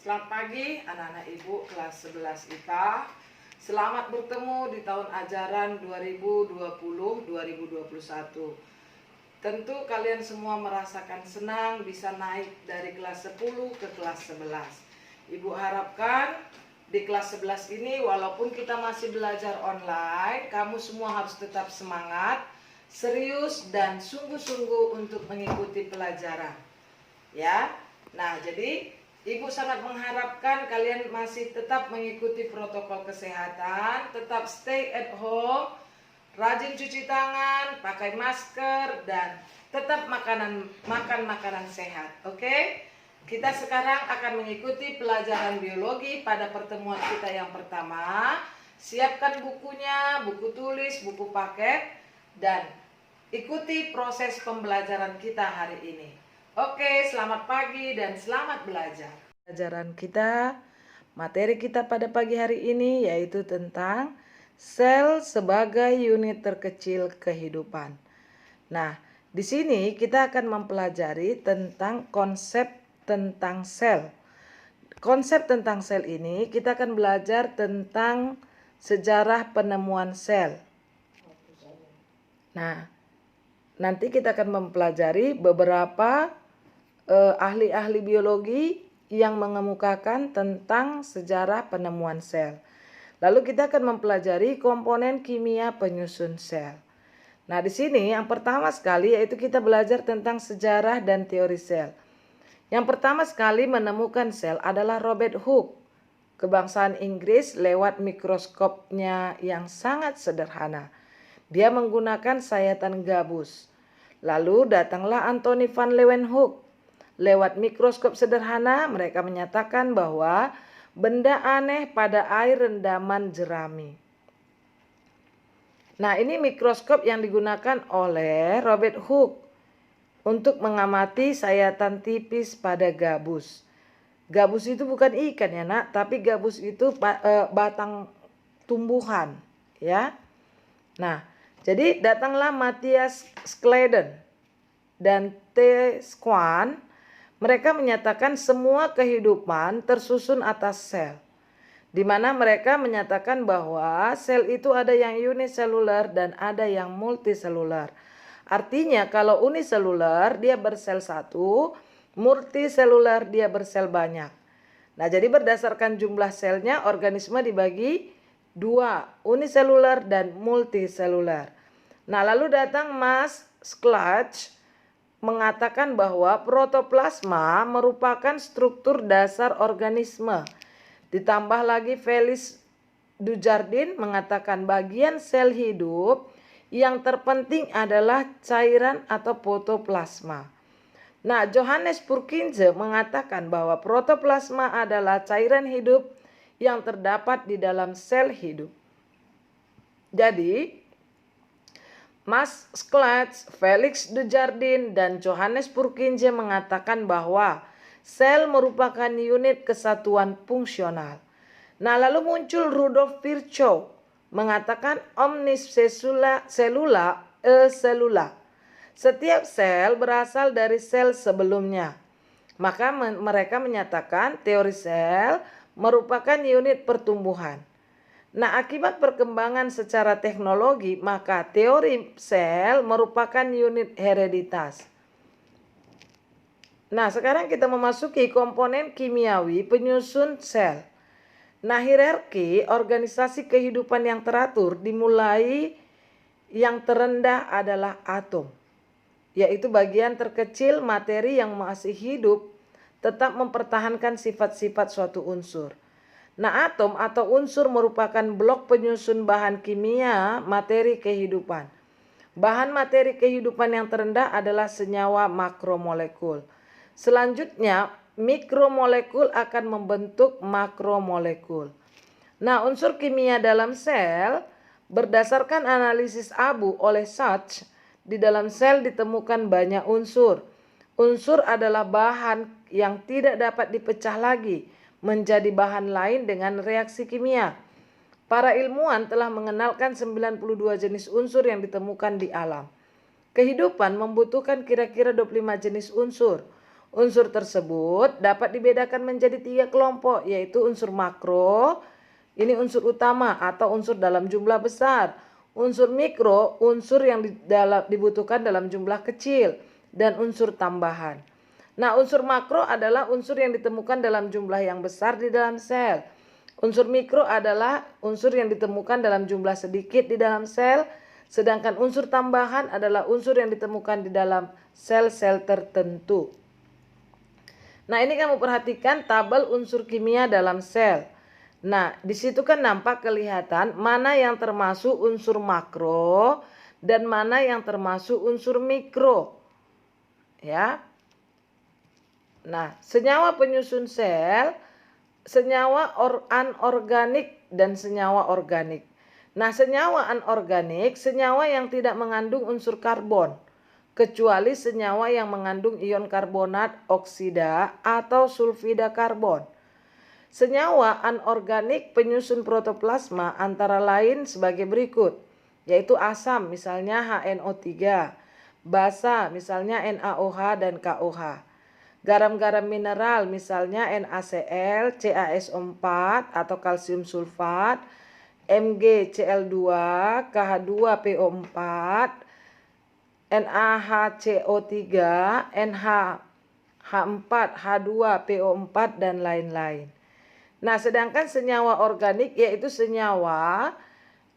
Selamat pagi anak-anak ibu kelas 11 IPA. Selamat bertemu di tahun ajaran 2020-2021. Tentu kalian semua merasakan senang bisa naik dari kelas 10 ke kelas 11. Ibu harapkan di kelas 11 ini walaupun kita masih belajar online, kamu semua harus tetap semangat, serius dan sungguh-sungguh untuk mengikuti pelajaran. Ya. Nah, jadi Ibu sangat mengharapkan kalian masih tetap mengikuti protokol kesehatan, tetap stay at home, rajin cuci tangan, pakai masker, dan tetap makan makanan sehat. Oke? Kita sekarang akan mengikuti pelajaran biologi pada pertemuan kita yang pertama. Siapkan bukunya, buku tulis, buku paket, dan ikuti proses pembelajaran kita hari ini. Oke, selamat pagi dan selamat belajar. Pelajaran kita, materi kita pada pagi hari ini yaitu tentang sel sebagai unit terkecil kehidupan. Nah, di sini kita akan mempelajari tentang konsep tentang sel. Konsep tentang sel ini kita akan belajar tentang sejarah penemuan sel. Nah, nanti kita akan mempelajari beberapa ahli-ahli biologi yang mengemukakan tentang sejarah penemuan sel. Lalu kita akan mempelajari komponen kimia penyusun sel. Nah, di sini yang pertama sekali yaitu kita belajar tentang sejarah dan teori sel. Yang pertama sekali menemukan sel adalah Robert Hooke, kebangsaan Inggris, lewat mikroskopnya yang sangat sederhana. Dia menggunakan sayatan gabus. Lalu datanglah Antony van Leeuwenhoek. Lewat mikroskop sederhana, mereka menyatakan bahwa benda aneh pada air rendaman jerami. Nah, ini mikroskop yang digunakan oleh Robert Hooke untuk mengamati sayatan tipis pada gabus. Gabus itu bukan ikan ya nak, tapi gabus itu batang tumbuhan ya. Nah, jadi datanglah Matthias Scladen dan T. Schwann. Mereka menyatakan semua kehidupan tersusun atas sel, di mana mereka menyatakan bahwa sel itu ada yang uniseluler dan ada yang multiseluler. Artinya kalau uniseluler dia bersel satu, multiseluler dia bersel banyak. Nah, jadi berdasarkan jumlah selnya organisme dibagi dua, uniseluler dan multiseluler. Nah, lalu datang Max Schleich mengatakan bahwa protoplasma merupakan struktur dasar organisme. Ditambah lagi Felix Dujardin mengatakan bagian sel hidup yang terpenting adalah cairan atau protoplasma. Nah, Johannes Purkinje mengatakan bahwa protoplasma adalah cairan hidup yang terdapat di dalam sel hidup. Jadi, Max Schleich, Felix Dujardin, dan Johannes Purkinje mengatakan bahwa sel merupakan unit kesatuan fungsional. Nah, lalu muncul Rudolf Virchow mengatakan omnicellula cellula. Setiap sel berasal dari sel sebelumnya. Maka mereka menyatakan teori sel merupakan unit pertumbuhan. Nah, akibat perkembangan secara teknologi, maka teori sel merupakan unit hereditas. Nah, sekarang kita memasuki komponen kimiawi penyusun sel. Nah, hierarki organisasi kehidupan yang teratur dimulai yang terendah adalah atom, yaitu bagian terkecil materi yang masih hidup tetap mempertahankan sifat-sifat suatu unsur. Nah, atom atau unsur merupakan blok penyusun bahan kimia materi kehidupan. Bahan materi kehidupan yang terendah adalah senyawa makromolekul. Selanjutnya, mikromolekul akan membentuk makromolekul. Nah, unsur kimia dalam sel berdasarkan analisis abu oleh Sachs, di dalam sel ditemukan banyak unsur. Unsur adalah bahan yang tidak dapat dipecah lagi menjadi bahan lain dengan reaksi kimia. Para ilmuwan telah mengenalkan 92 jenis unsur yang ditemukan di alam. Kehidupan membutuhkan kira-kira 25 jenis unsur. Unsur tersebut dapat dibedakan menjadi 3 kelompok, yaitu unsur makro, ini unsur utama atau unsur dalam jumlah besar. Unsur mikro, unsur yang dibutuhkan dalam jumlah kecil, dan unsur tambahan. Nah, unsur makro adalah unsur yang ditemukan dalam jumlah yang besar di dalam sel. Unsur mikro adalah unsur yang ditemukan dalam jumlah sedikit di dalam sel, sedangkan unsur tambahan adalah unsur yang ditemukan di dalam sel-sel tertentu. Nah, ini kamu perhatikan tabel unsur kimia dalam sel. Nah, di situ kan nampak kelihatan mana yang termasuk unsur makro dan mana yang termasuk unsur mikro. Ya. Nah, senyawa penyusun sel, senyawa anorganik dan senyawa organik. Nah, senyawa anorganik, senyawa yang tidak mengandung unsur karbon, kecuali senyawa yang mengandung ion karbonat, oksida, atau sulfida karbon. Senyawa anorganik penyusun protoplasma antara lain sebagai berikut, yaitu asam misalnya HNO3, basa misalnya NaOH dan KOH. Garam-garam mineral misalnya NaCl, CaSO4 atau kalsium sulfat, MgCl2, KH2PO4, NaHCO3, NH4H2PO4 dan lain-lain. Nah, sedangkan senyawa organik yaitu senyawa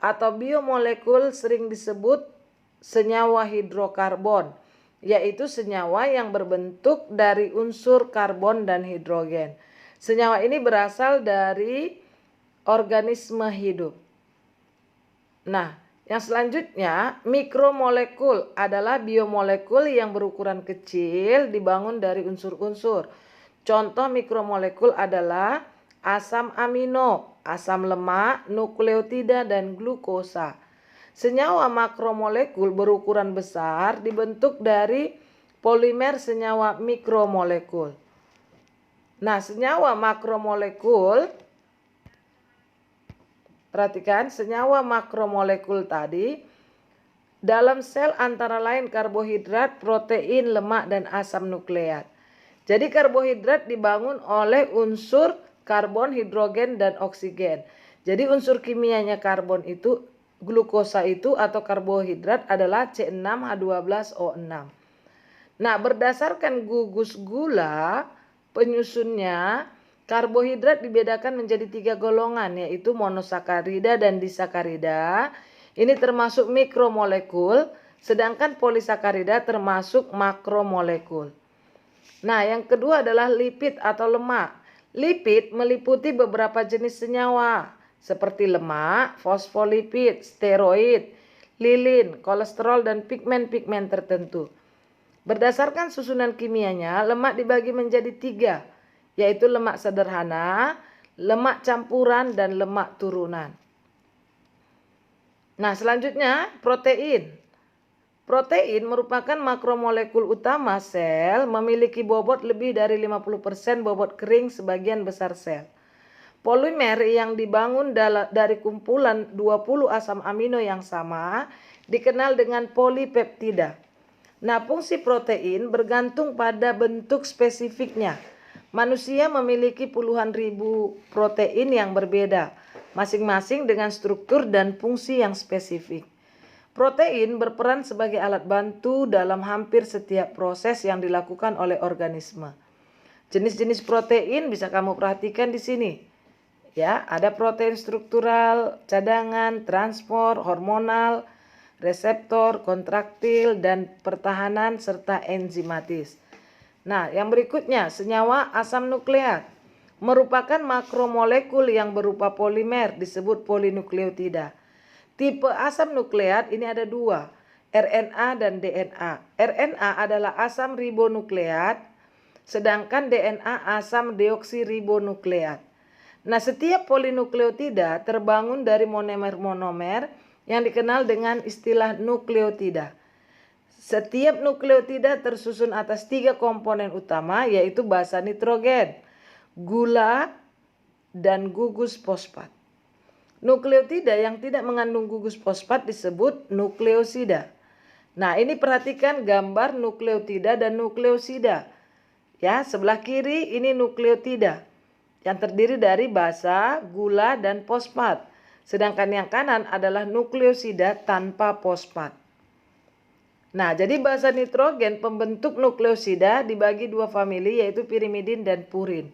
atau biomolekul sering disebut senyawa hidrokarbon, yaitu senyawa yang berbentuk dari unsur karbon dan hidrogen. Senyawa ini berasal dari organisme hidup. Nah, yang selanjutnya, mikromolekul adalah biomolekul yang berukuran kecil dibangun dari unsur-unsur. Contoh mikromolekul adalah asam amino, asam lemak, nukleotida, dan glukosa. Senyawa makromolekul berukuran besar dibentuk dari polimer senyawa mikromolekul. Nah, senyawa makromolekul, perhatikan senyawa makromolekul tadi dalam sel antara lain karbohidrat, protein, lemak, dan asam nukleat. Jadi karbohidrat dibangun oleh unsur karbon, hidrogen, dan oksigen. Jadi unsur kimianya karbon itu, glukosa itu atau karbohidrat adalah C6H12O6. Nah, berdasarkan gugus gula penyusunnya, karbohidrat dibedakan menjadi 3 golongan, yaitu monosakarida dan disakarida. Ini termasuk mikromolekul, sedangkan polisakarida termasuk makromolekul. Nah, yang kedua adalah lipid atau lemak. Lipid meliputi beberapa jenis senyawa, seperti lemak, fosfolipid, steroid, lilin, kolesterol, dan pigmen-pigmen tertentu. Berdasarkan susunan kimianya, lemak dibagi menjadi 3, yaitu lemak sederhana, lemak campuran, dan lemak turunan. Nah, selanjutnya protein. Protein merupakan makromolekul utama sel, memiliki bobot lebih dari 50% bobot kering sebagian besar sel. Polimer yang dibangun dari kumpulan 20 asam amino yang sama dikenal dengan polipeptida. Nah, fungsi protein bergantung pada bentuk spesifiknya. Manusia memiliki puluhan ribu protein yang berbeda, masing-masing dengan struktur dan fungsi yang spesifik. Protein berperan sebagai alat bantu dalam hampir setiap proses yang dilakukan oleh organisme. Jenis-jenis protein bisa kamu perhatikan di sini. Ya, ada protein struktural, cadangan, transport, hormonal, reseptor, kontraktil, dan pertahanan, serta enzimatis. Nah, yang berikutnya, senyawa asam nukleat merupakan makromolekul yang berupa polimer disebut polinukleotida. Tipe asam nukleat ini ada 2, RNA dan DNA. RNA adalah asam ribonukleat, sedangkan DNA asam deoksiribonukleat. Nah, setiap polinukleotida terbangun dari monomer-monomer yang dikenal dengan istilah nukleotida. Setiap nukleotida tersusun atas 3 komponen utama, yaitu basa nitrogen, gula, dan gugus fosfat. Nukleotida yang tidak mengandung gugus fosfat disebut nukleosida. Nah, ini perhatikan gambar nukleotida dan nukleosida. Ya, sebelah kiri ini nukleotida yang terdiri dari basa, gula, dan fosfat. Sedangkan yang kanan adalah nukleosida tanpa fosfat. Nah, jadi basa nitrogen pembentuk nukleosida dibagi dua famili, yaitu pirimidin dan purin.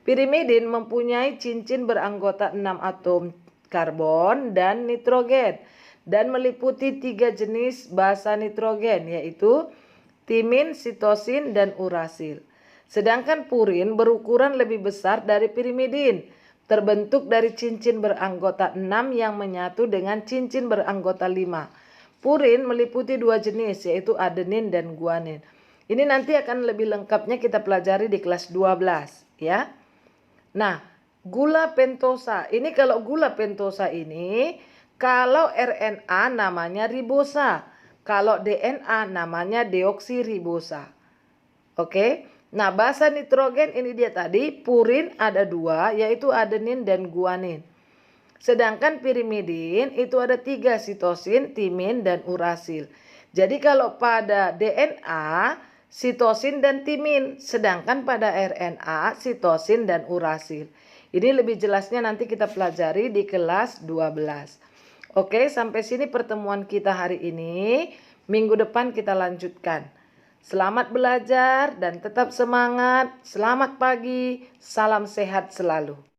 Pirimidin mempunyai cincin beranggota 6 atom karbon dan nitrogen dan meliputi 3 jenis basa nitrogen, yaitu timin, sitosin, dan urasil. Sedangkan purin berukuran lebih besar dari pirimidin, terbentuk dari cincin beranggota 6 yang menyatu dengan cincin beranggota 5. Purin meliputi 2 jenis, yaitu adenin dan guanin. Ini nanti akan lebih lengkapnya kita pelajari di kelas 12, ya. Nah, gula pentosa. Ini kalau gula pentosa ini, kalau RNA namanya ribosa. Kalau DNA namanya deoksiribosa. Oke. Nah, basa nitrogen ini dia tadi, purin ada 2, yaitu adenin dan guanin. Sedangkan pirimidin itu ada 3, sitosin, timin, dan urasil. Jadi kalau pada DNA, sitosin dan timin. Sedangkan pada RNA, sitosin dan urasil. Ini lebih jelasnya nanti kita pelajari di kelas 12. Oke, sampai sini pertemuan kita hari ini. Minggu depan kita lanjutkan. Selamat belajar dan tetap semangat. Selamat pagi. Salam sehat selalu.